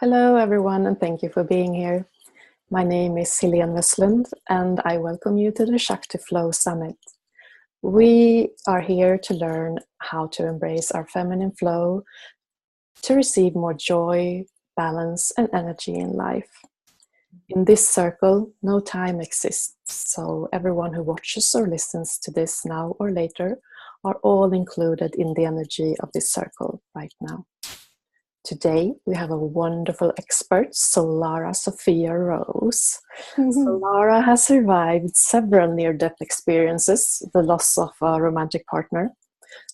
Hello, everyone, and thank you for being here. My name is Helene Westlund, and I welcome you to the Shakti Flow Summit. We are here to learn how to embrace our feminine flow, to receive more joy, balance, and energy in life. In this circle, no time exists, so everyone who watches or listens to this now or later are all included in the energy of this circle right now. Today, we have a wonderful expert, Solara Sophia Rose. Solara has survived several near-death experiences, the loss of a romantic partner,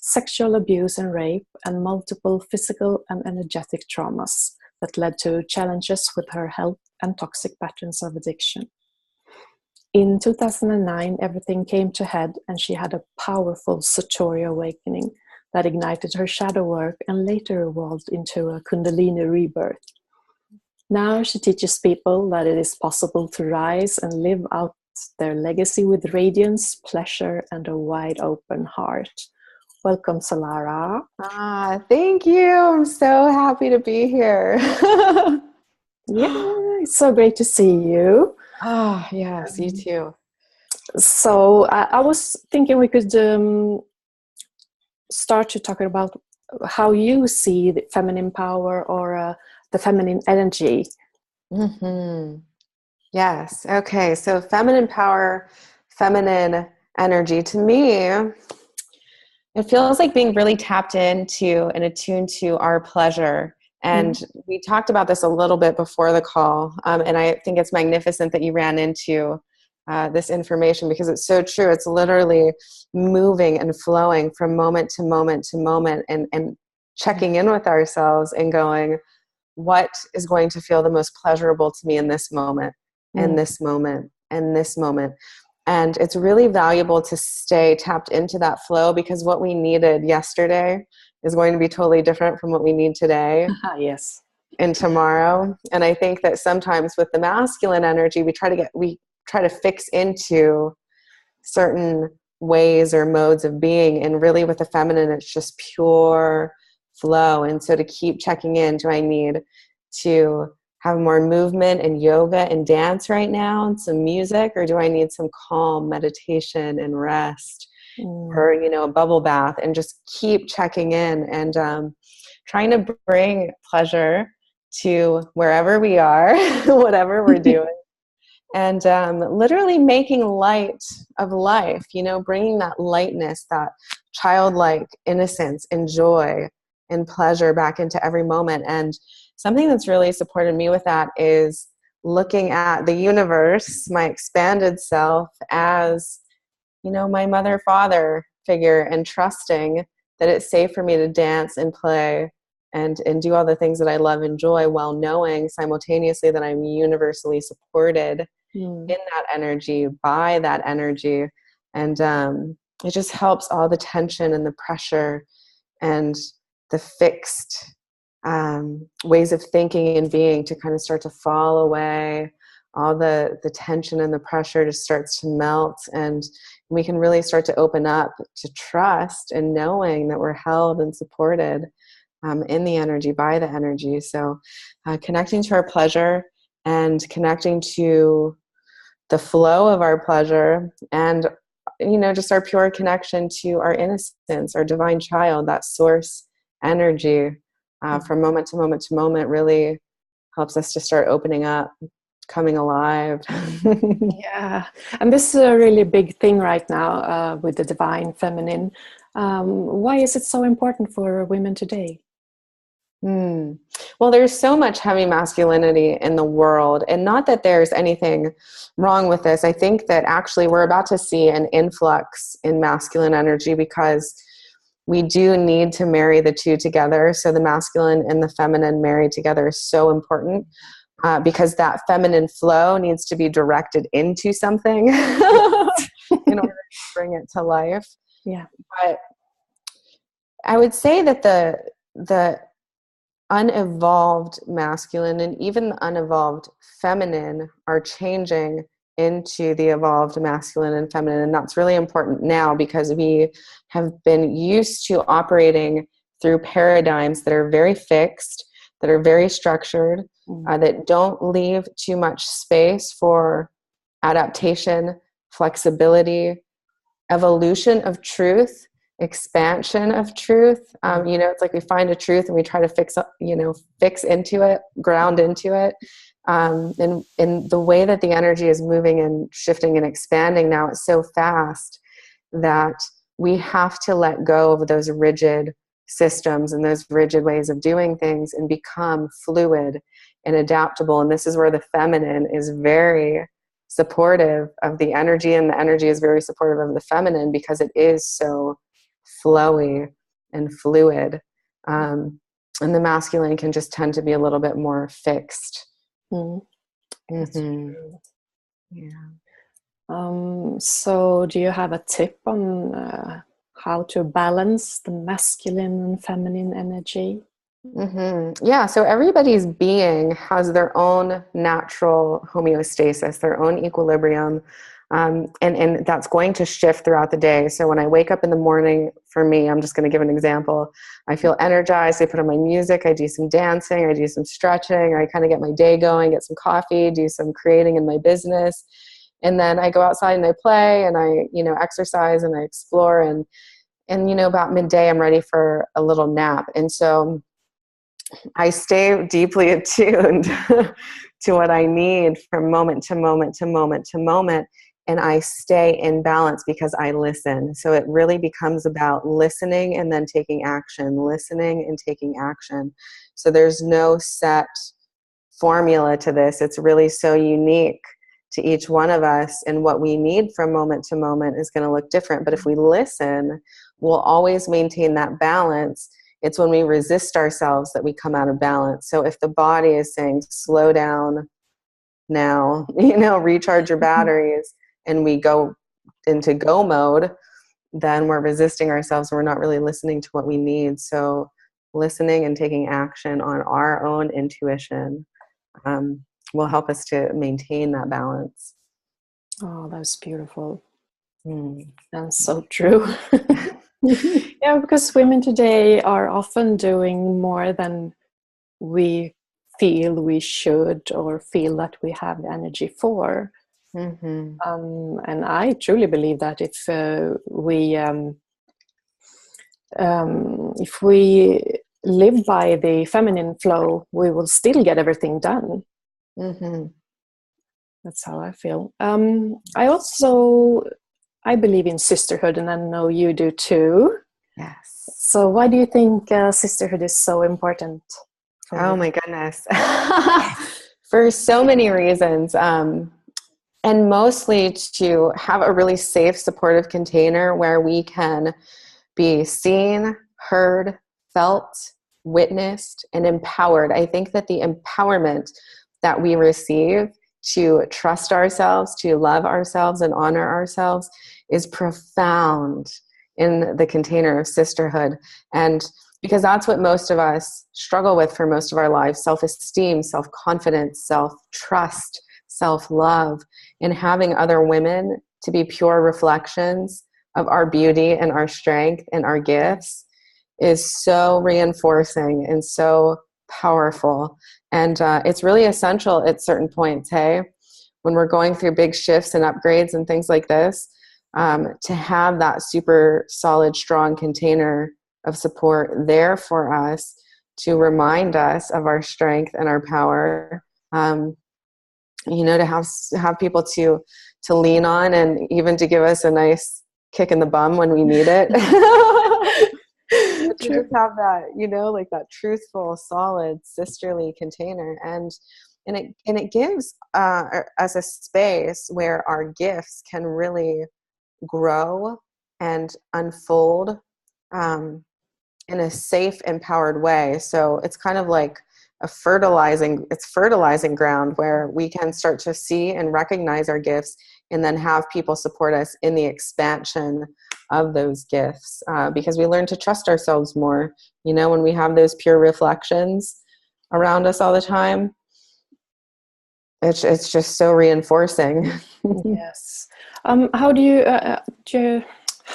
sexual abuse and rape, and multiple physical and energetic traumas that led to challenges with her health and toxic patterns of addiction. In 2009, everything came to head and she had a powerful Satori awakening that ignited her shadow work and later evolved into a Kundalini rebirth. Now she teaches people that it is possible to rise and live out their legacy with radiance, pleasure, and a wide open heart. Welcome, Solara. Thank you. I'm so happy to be here. Yeah, it's so great to see you. Yes, you too. So I was thinking we could start to talk about how you see the feminine power or the feminine energy. Mm-hmm. Yes. Okay. So feminine power, feminine energy, to me, it feels like being really tapped into and attuned to our pleasure. And we talked about this a little bit before the call. And I think it's magnificent that you ran into this information because it's so true. It's literally moving and flowing from moment to moment to moment and checking in with ourselves and going, what is going to feel the most pleasurable to me in this moment, and this moment, and this moment. And it's really valuable to stay tapped into that flow because what we needed yesterday is going to be totally different from what we need today. Yes. And tomorrow. And I think that sometimes with the masculine energy, we try to fix into certain ways or modes of being. And really with the feminine, it's just pure flow. And so to keep checking in, do I need to have more movement and yoga and dance right now and some music, or do I need some calm meditation and rest or, a bubble bath, and just keep checking in and trying to bring pleasure to wherever we are, whatever we're doing. And literally making light of life, bringing that lightness, that childlike innocence and joy and pleasure back into every moment. And something that's really supported me with that is looking at the universe, my expanded self, as, my mother, father figure, and trusting that it's safe for me to dance and play and do all the things that I love and enjoy, while knowing simultaneously that I'm universally supported in that energy, by that energy. And it just helps all the tension and the pressure and the fixed ways of thinking and being to kind of start to fall away. All the tension and the pressure just starts to melt, and we can really start to open up to trust and knowing that we're held and supported in the energy, by the energy. So connecting to our pleasure and connecting to the flow of our pleasure, and just our pure connection to our innocence, our divine child, that source energy from moment to moment to moment, really helps us to start opening up, coming alive. Yeah, and this is a really big thing right now with the divine feminine. Why is it so important for women today? Well, there's so much heavy masculinity in the world, and not that there's anything wrong with this. I think that actually we're about to see an influx in masculine energy because we do need to marry the two together. So the masculine and the feminine married together is so important because that feminine flow needs to be directed into something in order to bring it to life. Yeah. But I would say that the unevolved masculine and even the unevolved feminine are changing into the evolved masculine and feminine. And that's really important now because we have been used to operating through paradigms that are very fixed, that are very structured, that don't leave too much space for adaptation, flexibility, evolution of truth, expansion of truth. It's like we find a truth and we try to fix into it, ground into it. And the way that the energy is moving and shifting and expanding now, it's so fast that we have to let go of those rigid systems and those rigid ways of doing things and become fluid and adaptable. And this is where the feminine is very supportive of the energy, and the energy is very supportive of the feminine because it is so flowy and fluid. And the masculine can just tend to be a little bit more fixed. Yeah. So do you have a tip on how to balance the masculine and feminine energy? Yeah, so everybody's being has their own natural homeostasis, their own equilibrium, and that's going to shift throughout the day. So when I wake up in the morning, for me, I'm just going to give an example. I feel energized. I put on my music. I do some dancing. I do some stretching. I kind of get my day going, get some coffee, do some creating in my business. And then I go outside and I play and I, exercise and I explore. And about midday, I'm ready for a little nap. And so I stay deeply attuned to what I need from moment to moment to moment to moment. And I stay in balance because I listen. So it really becomes about listening and then taking action, listening and taking action. So there's no set formula to this. It's really so unique to each one of us, and what we need from moment to moment is going to look different. But if we listen, we'll always maintain that balance. It's when we resist ourselves that we come out of balance. So if the body is saying, slow down now, recharge your batteries, and we go into go mode, then we're resisting ourselves. We're not really listening to what we need. So listening and taking action on our own intuition will help us to maintain that balance. Oh, that's beautiful. And so true. Yeah, because women today are often doing more than we feel we should or feel that we have the energy for. And I truly believe that if we live by the feminine flow, we will still get everything done. That's how I feel. I believe in sisterhood, and I know you do too. Yes. So why do you think sisterhood is so important? Oh my goodness. For so many reasons. And mostly to have a really safe, supportive container where we can be seen, heard, felt, witnessed, and empowered. I think that the empowerment that we receive to trust ourselves, to love ourselves and honor ourselves is profound in the container of sisterhood. And because that's what most of us struggle with for most of our lives: self-esteem, self-confidence, self-trust, self-love, and having other women to be pure reflections of our beauty and our strength and our gifts is so reinforcing and so powerful. And it's really essential at certain points, when we're going through big shifts and upgrades and things like this, to have that super solid, strong container of support there for us to remind us of our strength and our power. To have people to lean on, and even to give us a nice kick in the bum when we need it. To just have that, like that truthful, solid, sisterly container, and it gives us a space where our gifts can really grow and unfold in a safe, empowered way. So it's kind of like fertilizing ground where we can start to see and recognize our gifts, and then have people support us in the expansion of those gifts, because we learn to trust ourselves more, when we have those pure reflections around us all the time. It's just so reinforcing. Yes. How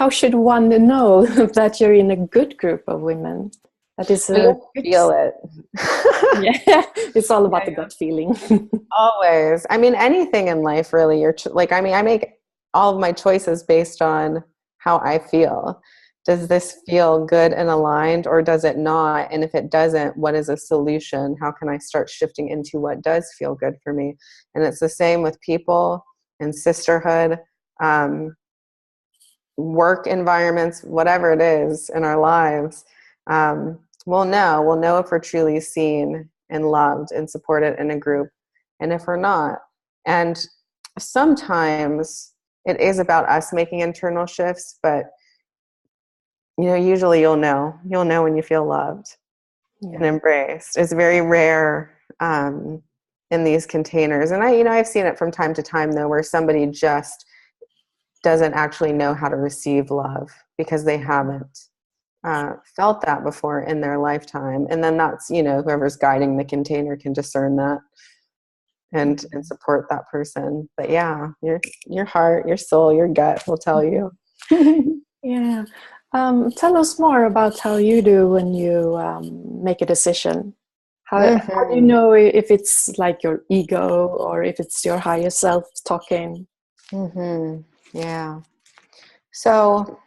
should one know that you're in a good group of women? That is But a you'll good. feel it. Yeah, it's all about Yeah, the gut feeling. always. I mean, anything in life, really. Like, I mean, I make all of my choices based on how I feel. Does this feel good and aligned, or does it not? And if it doesn't, what is a solution? How can I start shifting into what does feel good for me? And it's the same with people and sisterhood, work environments, whatever it is in our lives. We'll know if we're truly seen and loved and supported in a group, and if we're not. And sometimes it is about us making internal shifts, but usually you'll know when you feel loved and Yeah. embraced. It's very rare in these containers. And I've seen it from time to time, though, where somebody just doesn't actually know how to receive love because they haven't felt that before in their lifetime. And then that's, whoever's guiding the container can discern that and support that person. But yeah, your heart, your soul, your gut will tell you. Yeah. Tell us more about how you do when you make a decision. How do you know if it's like your ego or if it's your higher self talking? Yeah. So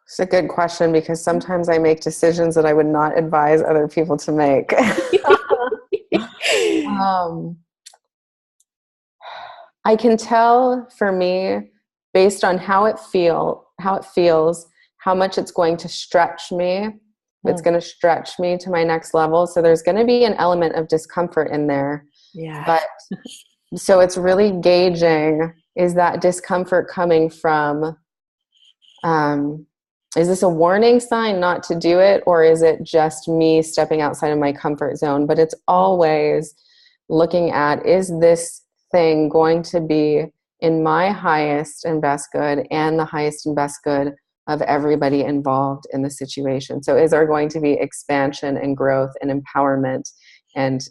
it's a good question, because sometimes I make decisions that I would not advise other people to make. um, I can tell for me, based on how it feels, how much it's going to stretch me. It's going to stretch me to my next level. So there's going to be an element of discomfort in there. Yeah. But so it's really gauging, is that discomfort coming from, is this a warning sign not to do it, or is it just me stepping outside of my comfort zone? But it's always looking at, is this thing going to be in my highest and best good and the highest and best good of everybody involved in the situation? So is there going to be expansion and growth and empowerment and,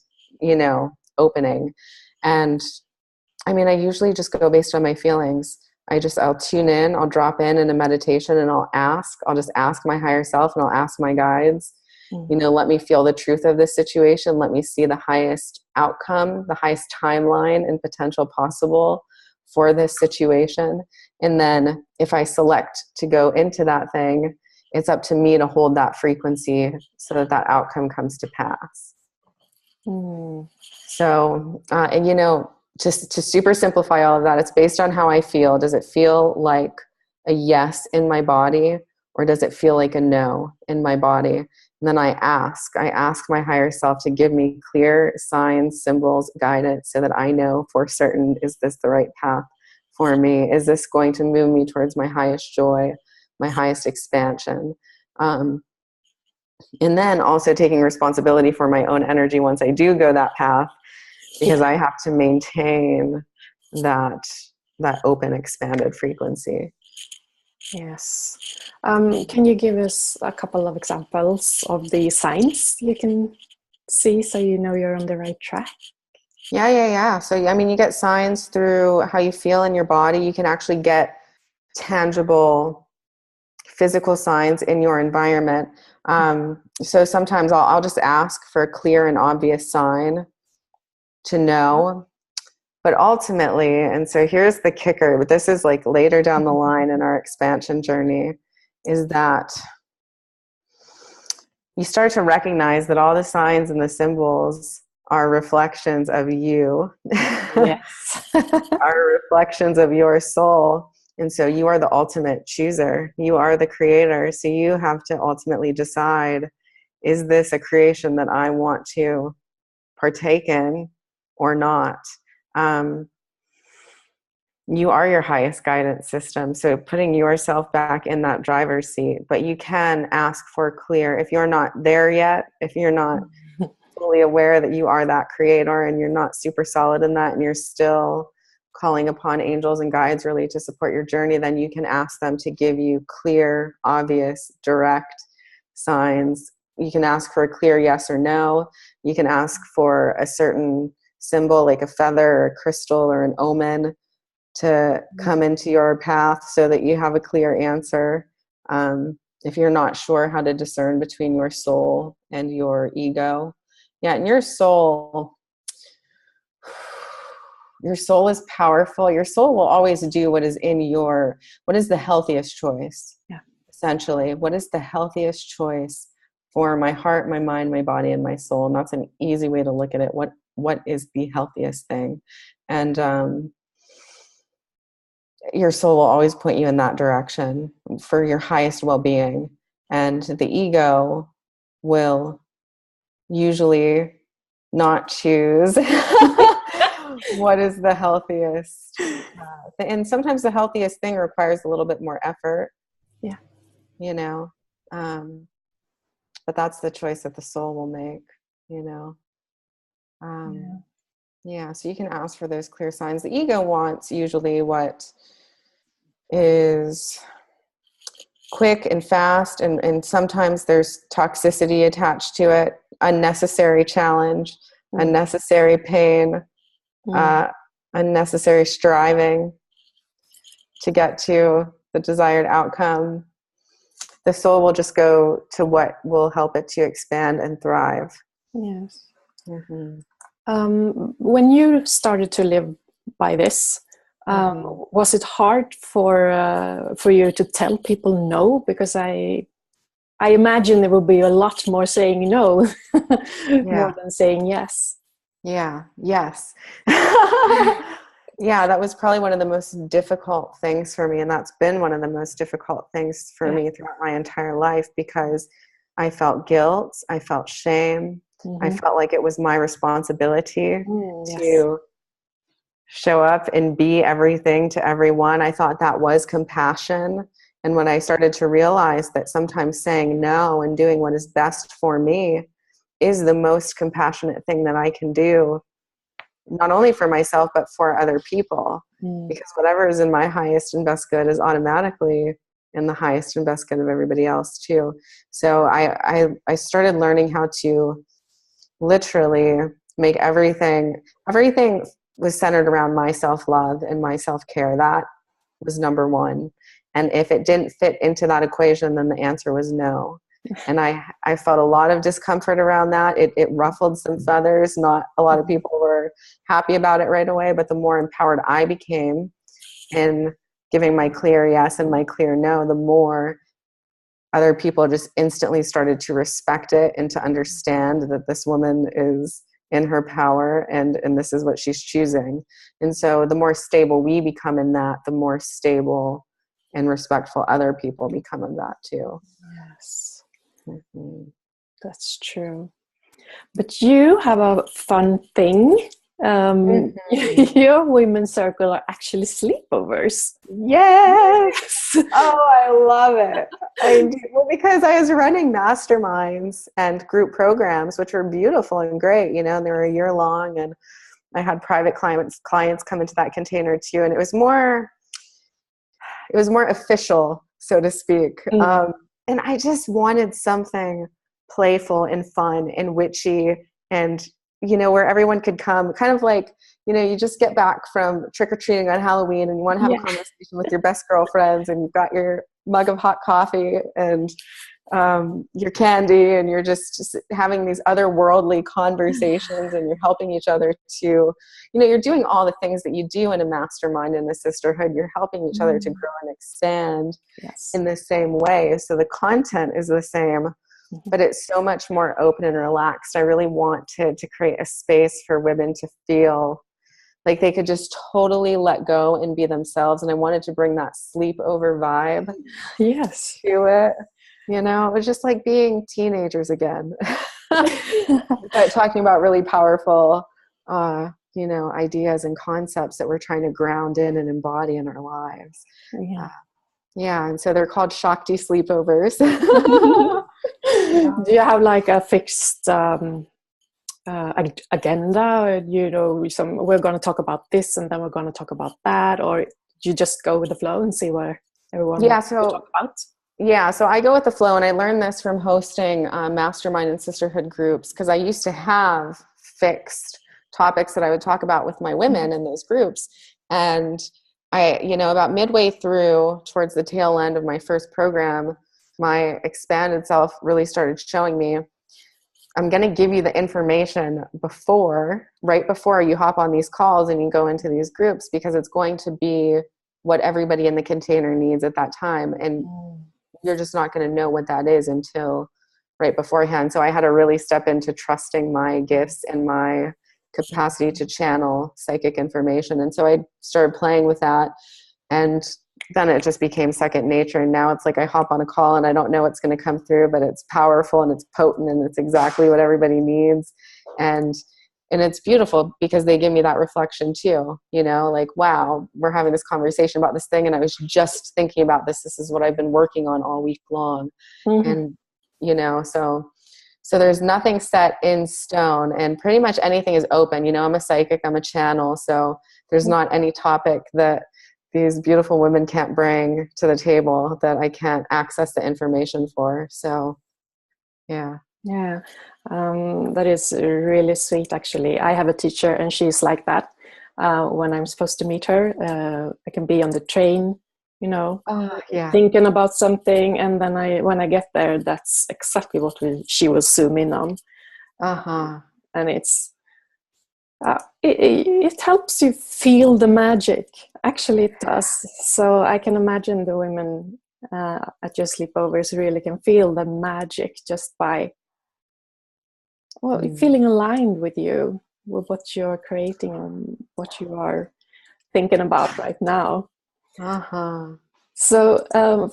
opening? And I mean, I usually just go based on my feelings. I'll tune in, I'll drop in a meditation, and I'll just ask my higher self, and I'll ask my guides, let me feel the truth of this situation. Let me see the highest outcome, the highest timeline and potential possible for this situation. And then if I select to go into that thing, it's up to me to hold that frequency so that outcome comes to pass. So, just to super simplify all of that, it's based on how I feel. Does it feel like a yes in my body, or does it feel like a no in my body? And then I ask my higher self to give me clear signs, symbols, guidance, so that I know for certain, is this the right path for me? Is this going to move me towards my highest joy, my highest expansion? And then also taking responsibility for my own energy once I do go that path, because I have to maintain that open, expanded frequency. Yes. Can you give us a couple of examples of the signs you can see so you know you're on the right track? Yeah. So, you get signs through how you feel in your body. You can actually get tangible physical signs in your environment. So sometimes I'll just ask for a clear and obvious sign to know. But ultimately, and so here's the kicker, but this is like later down the line in our expansion journey, is that you start to recognize that all the signs and the symbols are reflections of you. Yes. Are reflections of your soul. And so you are the ultimate chooser. You are the creator. So you have to ultimately decide, is this a creation that I want to partake in or not? You are your highest guidance system. So putting yourself back in that driver's seat, but you can ask for clear, if you're not there yet, if you're not fully aware that you are that creator and you're not super solid in that, and you're still calling upon angels and guides really to support your journey, then you can ask them to give you clear, obvious, direct signs. You can ask for a clear yes or no. You can ask for a certain symbol, like a feather or a crystal or an omen, to come into your path so that you have a clear answer. If you're not sure how to discern between your soul and your ego. Yeah, and your soul is powerful. Your soul will always do what is the healthiest choice. Yeah. Essentially, what is the healthiest choice for my heart, my mind, my body, and my soul? And that's an easy way to look at it. What is the healthiest thing? And your soul will always point you in that direction for your highest well-being. And the ego will usually not choose what is the healthiest. And sometimes the healthiest thing requires a little bit more effort. Yeah. You know, but that's the choice that the soul will make, you know. Yeah, so you can ask for those clear signs. The ego wants usually what is quick and fast, and sometimes there's toxicity attached to it, unnecessary challenge, unnecessary pain, unnecessary striving to get to the desired outcome. The soul will just go to what will help it to expand and thrive. Yes. Mm-hmm. When you started to live by this, was it hard for you to tell people no? Because I imagine there will be a lot more saying no more than saying yes. Yeah. Yes. Yeah, that was probably one of the most difficult things for me. And that's been one of the most difficult things for me throughout my entire life, because I felt guilt. I felt shame. I felt like it was my responsibility to show up and be everything to everyone. I thought that was compassion. And when I started to realize that sometimes saying no and doing what is best for me is the most compassionate thing that I can do, not only for myself, but for other people. Because whatever is in my highest and best good is automatically in the highest and best good of everybody else too. So I started learning how to literally make everything was centered around my self-love and my self-care. That was number one. And if it didn't fit into that equation, then the answer was no. And I felt a lot of discomfort around that. It ruffled some feathers. Not a lot of people were happy about it right away, but the more empowered I became in giving my clear yes and my clear no, the more other people just instantly started to respect it and to understand that this woman is in her power and this is what she's choosing. And so the more stable we become in that, the more stable and respectful other people become of that too. Yes. That's true. But you have a fun thing. Your women's circle are actually sleepovers. Yes. Oh, I love it. Well, because I was running masterminds and group programs, which were beautiful and great, you know, and they were a year long, and I had private clients come into that container too. And it was more official, so to speak. And I just wanted something playful and fun and witchy and, you know, where everyone could come, kind of like, you know, you just get back from trick-or-treating on Halloween and you want to have a conversation with your best girlfriends, and you've got your mug of hot coffee and your candy, and you're just having these otherworldly conversations, and you're helping each other to, you know, you're doing all the things that you do in a mastermind, in a sisterhood. You're helping each other to grow and expand in the same way. So the content is the same, but it's so much more open and relaxed. I really want to create a space for women to feel like they could just totally let go and be themselves. And I wanted to bring that sleepover vibe to it. You know, it was just like being teenagers again. But talking about really powerful, you know, ideas and concepts that we're trying to ground in and embody in our lives. And so they're called Shakti sleepovers. Do you have like a fixed agenda, or, you know, we're going to talk about this and then we're going to talk about that, or you just go with the flow and see where everyone wants to talk about? Yeah, so I go with the flow, and I learned this from hosting mastermind and sisterhood groups, because I used to have fixed topics that I would talk about with my women in those groups. And About midway through towards the tail end of my first program, my expanded self really started showing me, I'm going to give you the information right before you hop on these calls and you go into these groups, because it's going to be what everybody in the container needs at that time. And you're just not going to know what that is until right beforehand. So I had to really step into trusting my gifts and my capacity to channel psychic information. And so I started playing with that. And then it just became second nature. And now it's like I hop on a call and I don't know what's going to come through, but it's powerful and it's potent and it's exactly what everybody needs. And it's beautiful because they give me that reflection too, like, wow, we're having this conversation about this thing. And I was just thinking about this. This is what I've been working on all week long. Mm-hmm. And, so there's nothing set in stone, and pretty much anything is open. I'm a psychic, I'm a channel. So there's not any topic that these beautiful women can't bring to the table that I can't access the information for. So, yeah. Yeah, that is really sweet, actually. I have a teacher and she's like that. When I'm supposed to meet her, I can be on the train, thinking about something. And then when I get there, that's exactly what she will zoom in on. And it helps you feel the magic. Actually, it does. So I can imagine the women at your sleepovers really can feel the magic just by feeling aligned with you, with what you're creating and what you are thinking about right now. So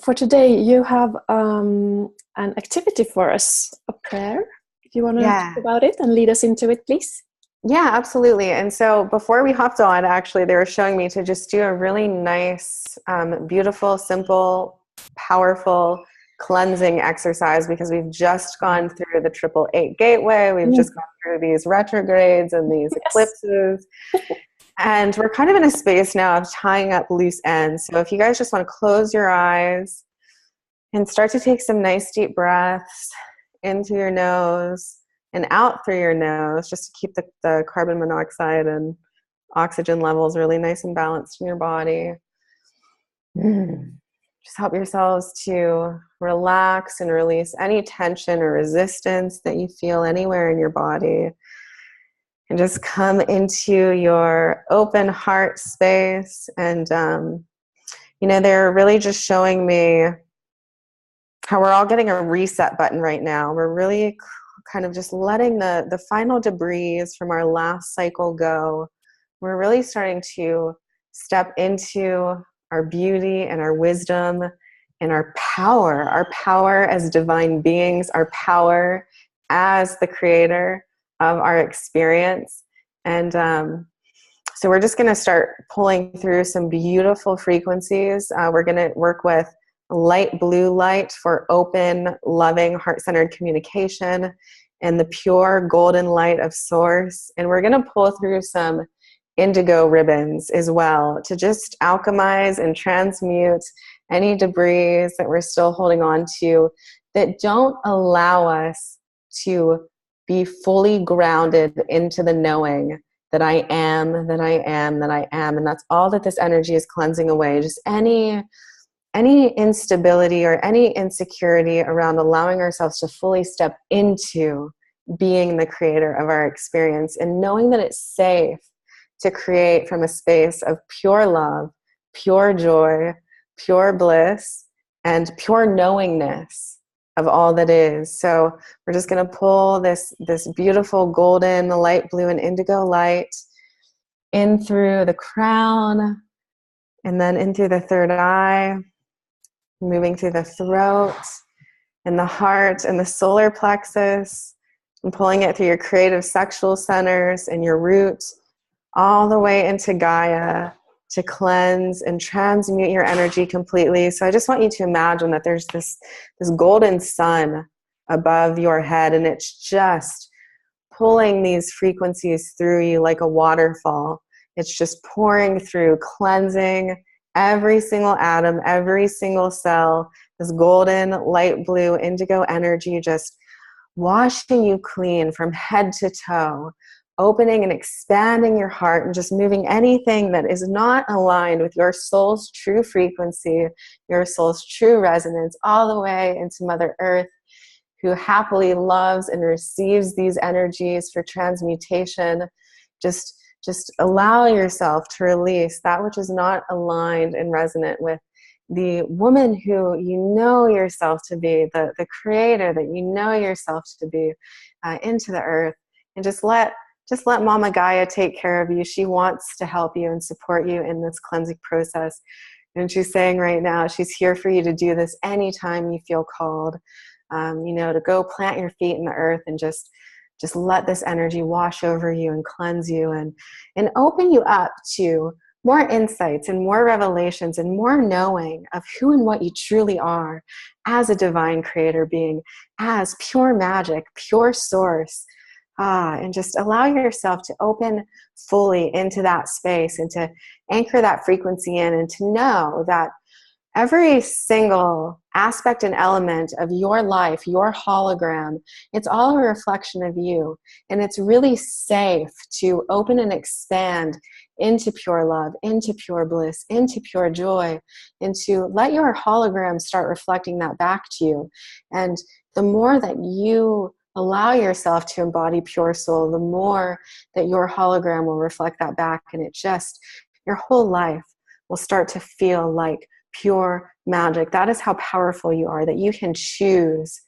for today, you have an activity for us, a prayer. Do you want to talk about it and lead us into it, please? Yeah, absolutely. And so before we hopped on, actually, they were showing me to just do a really nice, beautiful, simple, powerful cleansing exercise, because we've just gone through the 888 gateway. We've just gone through these retrogrades and these eclipses. And we're kind of in a space now of tying up loose ends. So if you guys just want to close your eyes and start to take some nice deep breaths into your nose and out through your nose, just to keep the carbon monoxide and oxygen levels really nice and balanced in your body. Just help yourselves to relax and release any tension or resistance that you feel anywhere in your body. And just come into your open heart space. And, they're really just showing me how we're all getting a reset button right now. We're really kind of just letting the final debris from our last cycle go. We're really starting to step into our beauty and our wisdom and our power as divine beings, our power as the creator of our experience. And so we're just going to start pulling through some beautiful frequencies. We're going to work with light blue light for open, loving, heart-centered communication, and the pure golden light of source. And we're going to pull through some indigo ribbons as well to just alchemize and transmute any debris that we're still holding on to that don't allow us to be fully grounded into the knowing that I am, that I am, that I am. And that's all that this energy is cleansing away. Just any instability or any insecurity around allowing ourselves to fully step into being the creator of our experience, and knowing that it's safe to create from a space of pure love, pure joy, pure bliss, and pure knowingness of all that is. So we're just going to pull this beautiful golden, light blue, and indigo light in through the crown, and then in through the third eye, moving through the throat and the heart and the solar plexus, and pulling it through your creative sexual centers and your root all the way into Gaia to cleanse and transmute your energy completely. So I just want you to imagine that there's this golden sun above your head, and it's just pulling these frequencies through you like a waterfall. It's just pouring through, cleansing every single atom, every single cell, this golden, light blue, indigo energy just washing you clean from head to toe, opening and expanding your heart and just moving anything that is not aligned with your soul's true frequency, your soul's true resonance, all the way into Mother Earth, who happily loves and receives these energies for transmutation. Just allow yourself to release that which is not aligned and resonant with the woman who you know yourself to be, the creator that you know yourself to be, into the earth. And just let Mama Gaia take care of you. She wants to help you and support you in this cleansing process. And she's saying right now, she's here for you to do this anytime you feel called, to go plant your feet in the earth and just let this energy wash over you and cleanse you and open you up to more insights and more revelations and more knowing of who and what you truly are as a divine creator being, as pure magic, pure source. And just allow yourself to open fully into that space and to anchor that frequency in, and to know that every single aspect and element of your life, your hologram, it's all a reflection of you. And it's really safe to open and expand into pure love, into pure bliss, into pure joy, and to let your hologram start reflecting that back to you. And the more that you allow yourself to embody pure soul, the more that your hologram will reflect that back. And your whole life will start to feel like pure magic. That is how powerful you are, that you can choose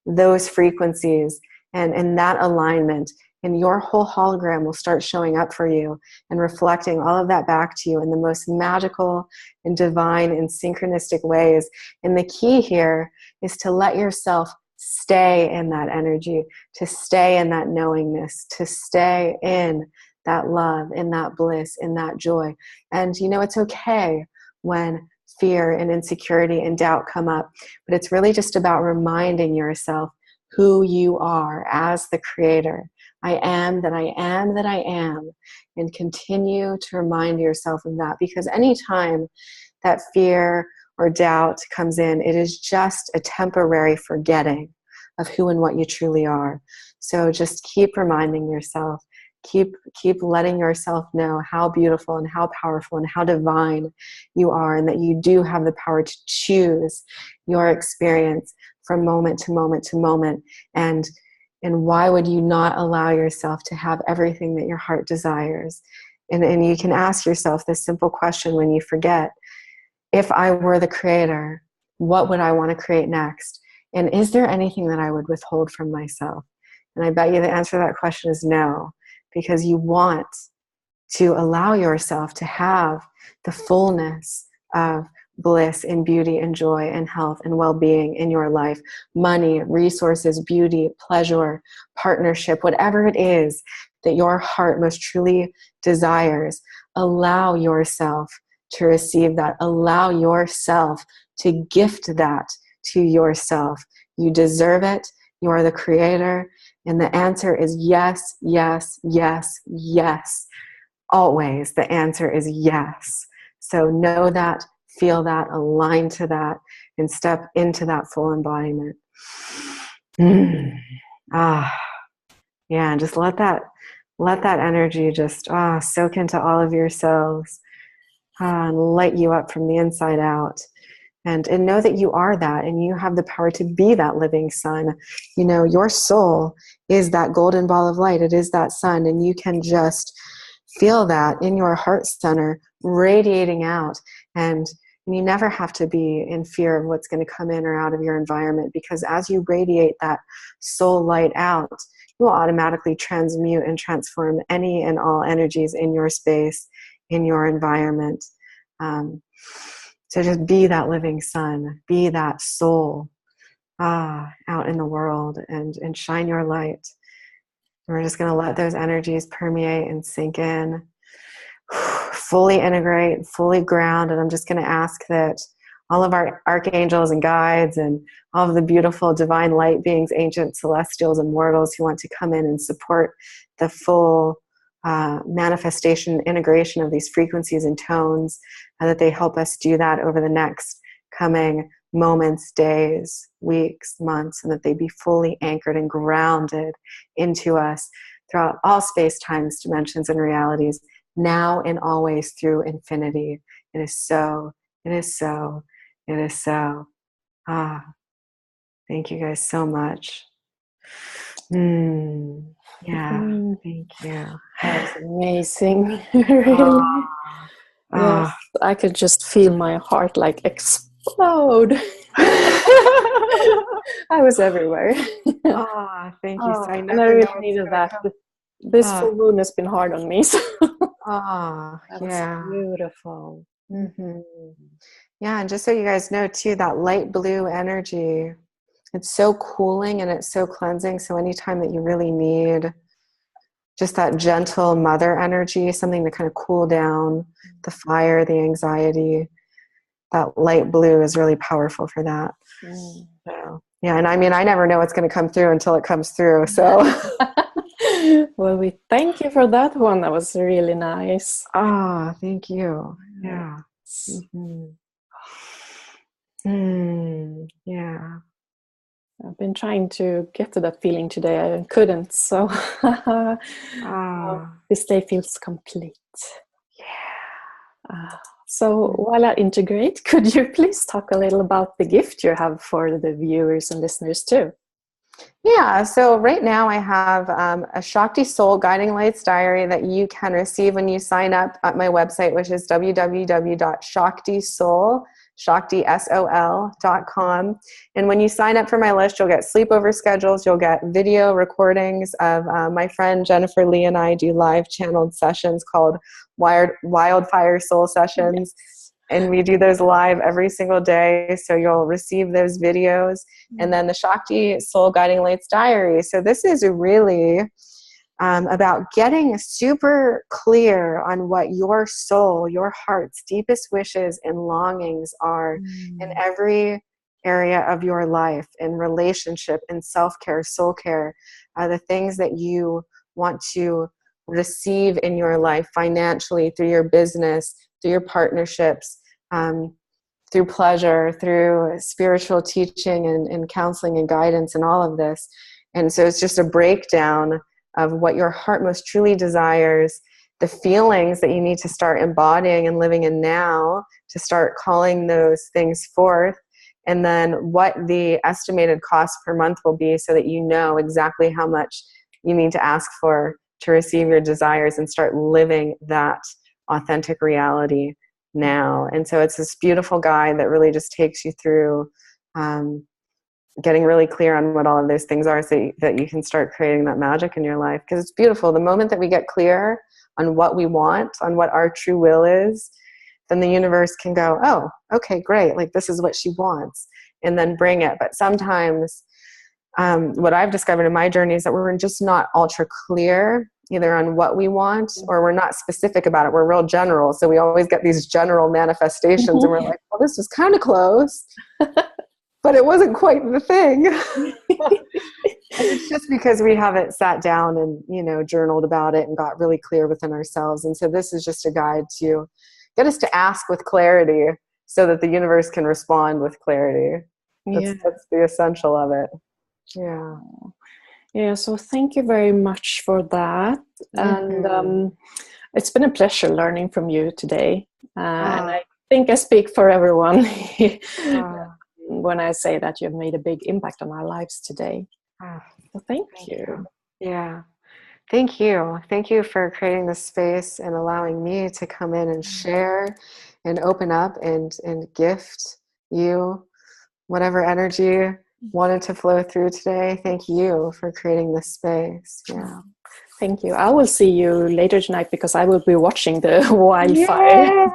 those frequencies and that alignment, and your whole hologram will start showing up for you and reflecting all of that back to you in the most magical and divine and synchronistic ways. And the key here is to let yourself stay in that energy, to stay in that knowingness, to stay in that love, in that bliss, in that joy. And it's okay when fear and insecurity and doubt come up, but it's really just about reminding yourself who you are as the creator. I am that I am that I am, and continue to remind yourself of that, because anytime that fear or doubt comes in, it is just a temporary forgetting of who and what you truly are. So just keep reminding yourself, keep letting yourself know how beautiful and how powerful and how divine you are, and that you do have the power to choose your experience from moment to moment to moment. And why would you not allow yourself to have everything that your heart desires? And you can ask yourself this simple question when you forget: if I were the creator, what would I want to create next? And is there anything that I would withhold from myself? And I bet you the answer to that question is no, because you want to allow yourself to have the fullness of bliss and beauty and joy and health and well-being in your life. Money, resources, beauty, pleasure, partnership, whatever it is that your heart most truly desires, allow yourself to receive that. Allow yourself to gift that to yourself. You deserve it. You are the creator. And the answer is yes, yes, yes, yes. Always the answer is yes. So know that, feel that, align to that, and step into that full embodiment. Yeah, and just let that energy just soak into all of your cells and light you up from the inside out. And know that you are that, and you have the power to be that living sun. Your soul is that golden ball of light. It is that sun, and you can just feel that in your heart center radiating out. And you never have to be in fear of what's going to come in or out of your environment, because as you radiate that soul light out, you will automatically transmute and transform any and all energies in your space, in your environment. So just be that living sun, be that soul out in the world, and shine your light. We're just going to let those energies permeate and sink in, fully integrate, fully ground. And I'm just going to ask that all of our archangels and guides and all of the beautiful divine light beings, ancient celestials and mortals who want to come in and support the full manifestation, integration of these frequencies and tones, that they help us do that over the next coming moments, days, weeks, months, and that they be fully anchored and grounded into us, throughout all space, times, dimensions, and realities, now and always through infinity. It is so, it is so, it is so. Thank you guys so much. Yeah, thank you. That was amazing. Really. Yes, I could just feel my heart like explode. I was everywhere. Thank you. So I And I never know really what's needed going to that. come. This full moon has been hard on me. So that was Yeah. beautiful. Yeah, and just so you guys know too, that light blue energy, it's so cooling and it's so cleansing. So anytime that you really need just that gentle mother energy, something to kind of cool down the fire, the anxiety, that light blue is really powerful for that. So, yeah, and I mean, I never know what's going to come through until it comes through. So, well, we thank you for that one. That was really nice. Thank you. Yeah. Yeah. I've been trying to get to that feeling today. I couldn't. So this day feels complete. Yeah. So while I integrate, could you please talk a little about the gift you have for the viewers and listeners too? Yeah, so right now I have a Shakti Soul Guiding Lights Diary that you can receive when you sign up at my website, which is www.shaktisol.com. And when you sign up for my list, you'll get sleepover schedules, you'll get video recordings of my friend Jennifer Lee and I do live channeled sessions called Wildfire Soul Sessions. Yes. And we do those live every single day. So you'll receive those videos. And then the Shakti Soul Guiding Lights Diary. So this is really about getting super clear on what your soul, your heart's deepest wishes and longings are in every area of your life, in relationship, in self-care, soul care, the things that you want to receive in your life financially, through your business, through your partnerships, through pleasure, through spiritual teaching and counseling and guidance and all of this. And so it's just a breakdown of what your heart most truly desires, the feelings that you need to start embodying and living in now to start calling those things forth, and then what the estimated cost per month will be so that you know exactly how much you need to ask for to receive your desires and start living that authentic reality now. And so it's this beautiful guide that really just takes you through getting really clear on what all of those things are so that you can start creating that magic in your life. Because it's beautiful. The moment that we get clear on what we want, on what our true will is, then the universe can go, oh, okay, great. Like, this is what she wants, and then bring it. But sometimes what I've discovered in my journey is that we're just not ultra clear either on what we want, or we're not specific about it. We're real general. So we always get these general manifestations and we're like, well, this was kind of close, but it wasn't quite the thing. And it's just because we haven't sat down and, journaled about it and got really clear within ourselves. And so this is just a guide to get us to ask with clarity so that the universe can respond with clarity. That's the essential of it. Yeah. Yeah, so thank you very much for that. And it's been a pleasure learning from you today. And I think I speak for everyone when I say that you've made a big impact on our lives today. So thank you. Yeah. Thank you. Thank you for creating this space and allowing me to come in and share and open up and gift you whatever energy wanted to flow through today. Thank you for creating this space. Yeah. Thank you. I will see you later tonight because I will be watching the wildfire.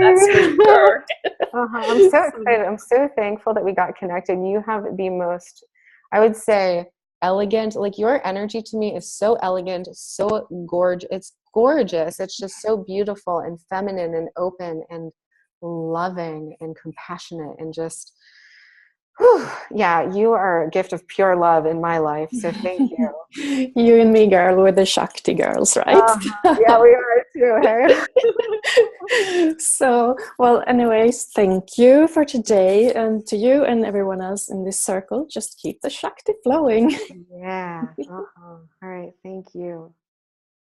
That's for sure. I'm so excited. I'm so thankful that we got connected. You have the most, I would say, elegant, like, your energy to me is so elegant, so gorgeous. It's gorgeous. It's just so beautiful and feminine and open and loving and compassionate and just, yeah, you are a gift of pure love in my life. So thank you. You and me, girl, we're the Shakti girls, right? Yeah, we are too. Hey? So, well, anyways, thank you for today, and to you and everyone else in this circle, just keep the Shakti flowing. Yeah. All right. Thank you.